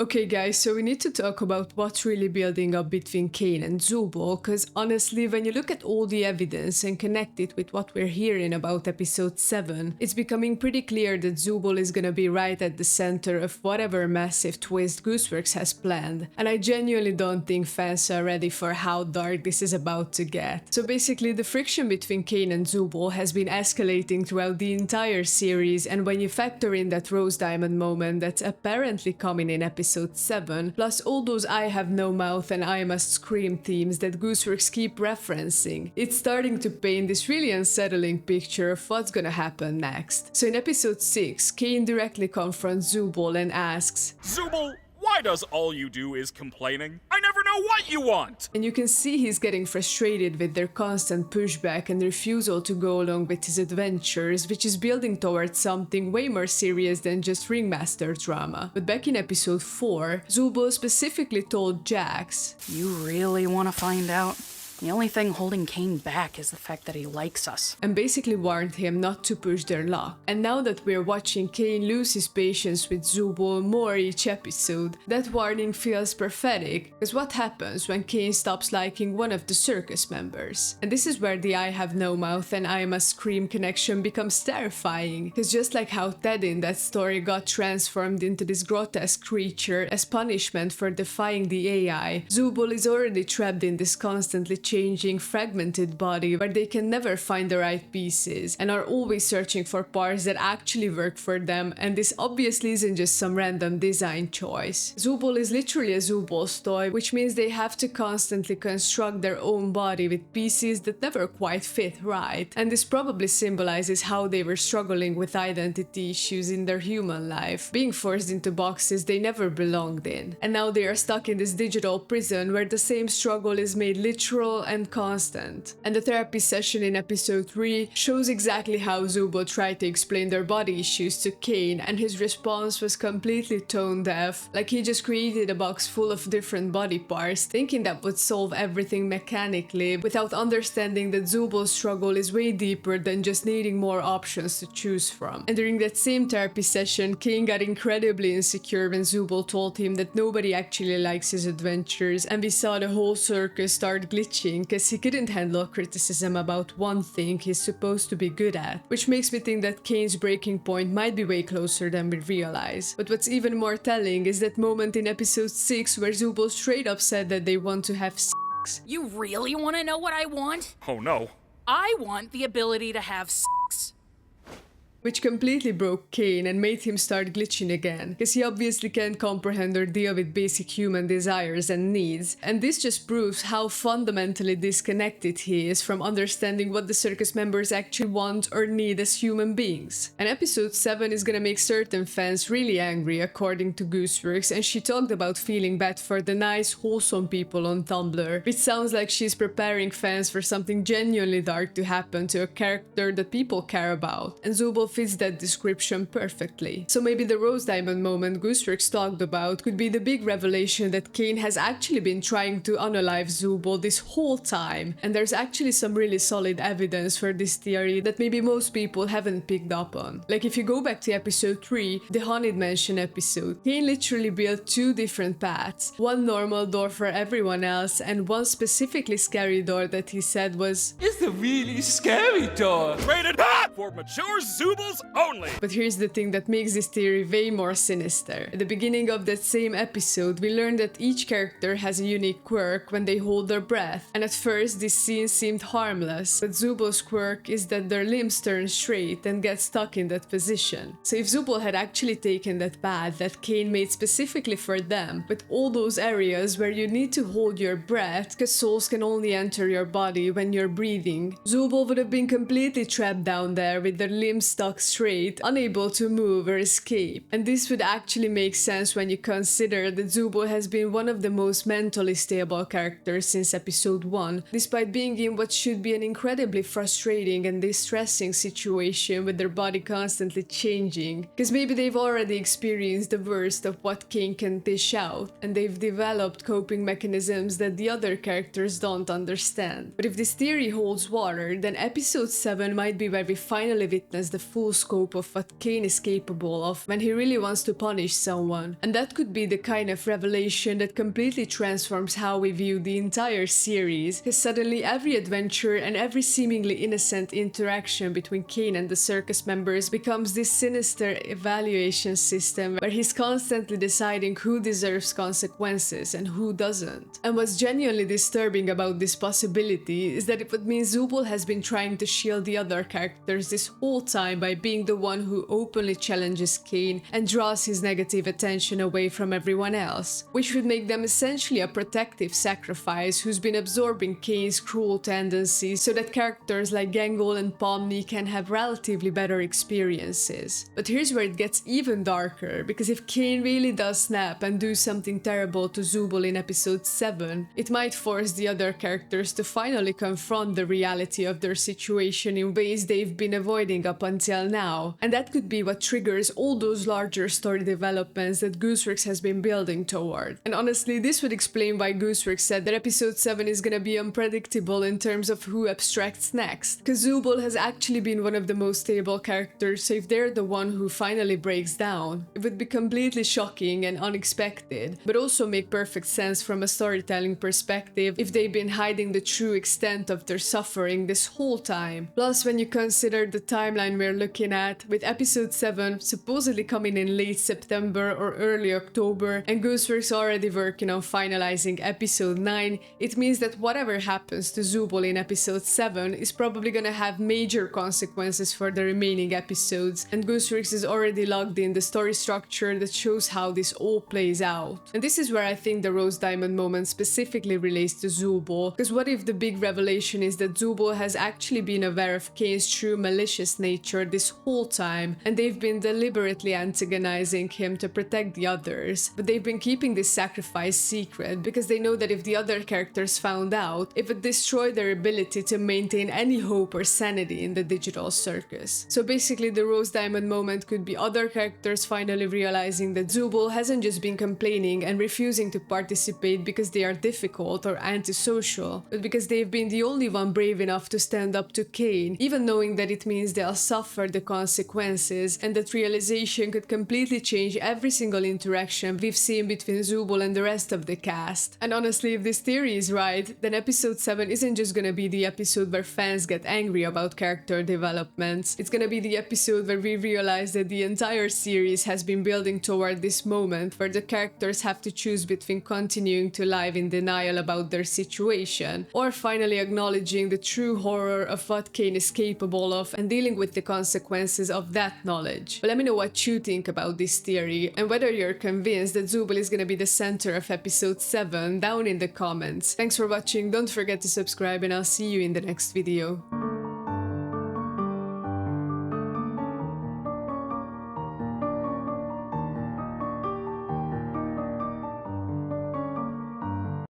Okay guys, so we need to talk about what's really building up between Kane and Zubul, because honestly, when you look at all the evidence and connect it with what we're hearing about episode 7, it's becoming pretty clear that Zubul is gonna be right at the center of whatever massive twist Gooseworks has planned, and I genuinely don't think fans are ready for how dark this is about to get. So basically, the friction between Kane and Zubul has been escalating throughout the entire series, and when you factor in that Rose Diamond moment that's apparently coming in episode 7, plus all those I have no mouth and I must scream themes that Gooseworks keep referencing, it's starting to paint this really unsettling picture of what's gonna happen next. So in episode 6, Kane directly confronts Zubul and asks, Zooble, why does all you do is complaining? I never know what you want! And you can see he's getting frustrated with their constant pushback and refusal to go along with his adventures, which is building towards something way more serious than just ringmaster drama. But back in episode 4, Zubul specifically told Jax, "You really want to find out? The only thing holding Kane back is the fact that he likes us." and basically warned him not to push their luck. And now that we're watching Kane lose his patience with Zubul more each episode, that warning feels prophetic, because what happens when Kane stops liking one of the circus members? And this is where the I have no mouth and I must scream connection becomes terrifying, because just like how Ted in that story got transformed into this grotesque creature as punishment for defying the AI, Zubul is already trapped in this constantly changing, fragmented body where they can never find the right pieces and are always searching for parts that actually work for them, and this obviously isn't just some random design choice. Zubul is literally a Zubul's toy, which means they have to constantly construct their own body with pieces that never quite fit right, and this probably symbolizes how they were struggling with identity issues in their human life, being forced into boxes they never belonged in, and now they are stuck in this digital prison where the same struggle is made literal and constant. And the therapy session in episode 3 shows exactly how Zubul tried to explain their body issues to Kane, and his response was completely tone deaf, like he just created a box full of different body parts, thinking that would solve everything mechanically, without understanding that Zubul's struggle is way deeper than just needing more options to choose from. And during that same therapy session, Kane got incredibly insecure when Zubul told him that nobody actually likes his adventures, and we saw the whole circus start glitching because he couldn't handle criticism about one thing he's supposed to be good at, which makes me think that Kane's breaking point might be way closer than we realize. But what's even more telling is that moment in episode 6 where Zubul straight up said that they want to have sex. You really want to know what I want? Oh no. I want the ability to have sex. Which completely broke Kane and made him start glitching again, because he obviously can't comprehend or deal with basic human desires and needs, and this just proves how fundamentally disconnected he is from understanding what the circus members actually want or need as human beings. And episode 7 is gonna make certain fans really angry, according to Gooseworks, and she talked about feeling bad for the nice, wholesome people on Tumblr, which sounds like she's preparing fans for something genuinely dark to happen to a character that people care about, and Zubul fits that description perfectly. So maybe the Rose Diamond moment Gooseworks talked about could be the big revelation that Kane has actually been trying to unalive Zubul this whole time, and there's actually some really solid evidence for this theory that maybe most people haven't picked up on. Like if you go back to episode 3, the Haunted Mansion episode, Kane literally built 2 different paths, one normal door for everyone else and one specifically scary door that he said was It's a really scary door. Rated hot for mature Zoobles only! But here's the thing that makes this theory way more sinister. At the beginning of that same episode, we learned that each character has a unique quirk when they hold their breath, and at first this scene seemed harmless, but Zubul's quirk is that their limbs turn straight and get stuck in that position. So if Zubul had actually taken that path that Kane made specifically for them, with all those areas where you need to hold your breath, because souls can only enter your body when you're breathing, Zubul would have been completely trapped down there with their limbs stuck straight, unable to move or escape. And this would actually make sense when you consider that Zubul has been one of the most mentally stable characters since episode 1, despite being in what should be an incredibly frustrating and distressing situation with their body constantly changing. Because maybe they've already experienced the worst of what Kane can dish out, and they've developed coping mechanisms that the other characters don't understand. But if this theory holds water, then episode 7 might be where we finally witness the full full scope of what Kane is capable of when he really wants to punish someone. And that could be the kind of revelation that completely transforms how we view the entire series, because suddenly every adventure and every seemingly innocent interaction between Kane and the circus members becomes this sinister evaluation system where he's constantly deciding who deserves consequences and who doesn't. And what's genuinely disturbing about this possibility is that it would mean Zooble has been trying to shield the other characters this whole time by being the one who openly challenges Kane and draws his negative attention away from everyone else, which would make them essentially a protective sacrifice who's been absorbing Kane's cruel tendencies so that characters like Gangle and Pomni can have relatively better experiences. But here's where it gets even darker, because if Kane really does snap and do something terrible to Zooble in episode 7, it might force the other characters to finally confront the reality of their situation in ways they've been avoiding up until now. And that could be what triggers all those larger story developments that Gooseworks has been building toward. And honestly, this would explain why Gooseworks said that episode 7 is gonna be unpredictable in terms of who abstracts next. Because Zooble has actually been one of the most stable characters, so if they're the one who finally breaks down, it would be completely shocking and unexpected, but also make perfect sense from a storytelling perspective if they've been hiding the true extent of their suffering this whole time. Plus, when you consider the timeline we're looking at, with episode 7 supposedly coming in late September or early October, and Gooseworks already working on finalizing episode 9, it means that whatever happens to Zooble in episode 7 is probably gonna have major consequences for the remaining episodes, and Gooseworks is already logged in the story structure that shows how this all plays out. And this is where I think the Rose Diamond moment specifically relates to Zooble, because what if the big revelation is that Zooble has actually been aware of Kane's true malicious nature this whole time, and they've been deliberately antagonizing him to protect the others, but they've been keeping this sacrifice secret because they know that if the other characters found out, it would destroy their ability to maintain any hope or sanity in the digital circus. So basically the Rose Diamond moment could be other characters finally realizing that Zooble hasn't just been complaining and refusing to participate because they are difficult or antisocial, but because they've been the only one brave enough to stand up to Kane, even knowing that it means they'll suffer the consequences, and that realization could completely change every single interaction we've seen between Zooble and the rest of the cast. And honestly, if this theory is right, then episode 7 isn't just gonna be the episode where fans get angry about character developments. It's gonna be the episode where we realize that the entire series has been building toward this moment where the characters have to choose between continuing to live in denial about their situation, or finally acknowledging the true horror of what Kane is capable of and dealing with the consequences of that knowledge. But let me know what you think about this theory, and whether you're convinced that Zooble is gonna be the center of episode 7 down in the comments. Thanks for watching, don't forget to subscribe, and I'll see you in the next video.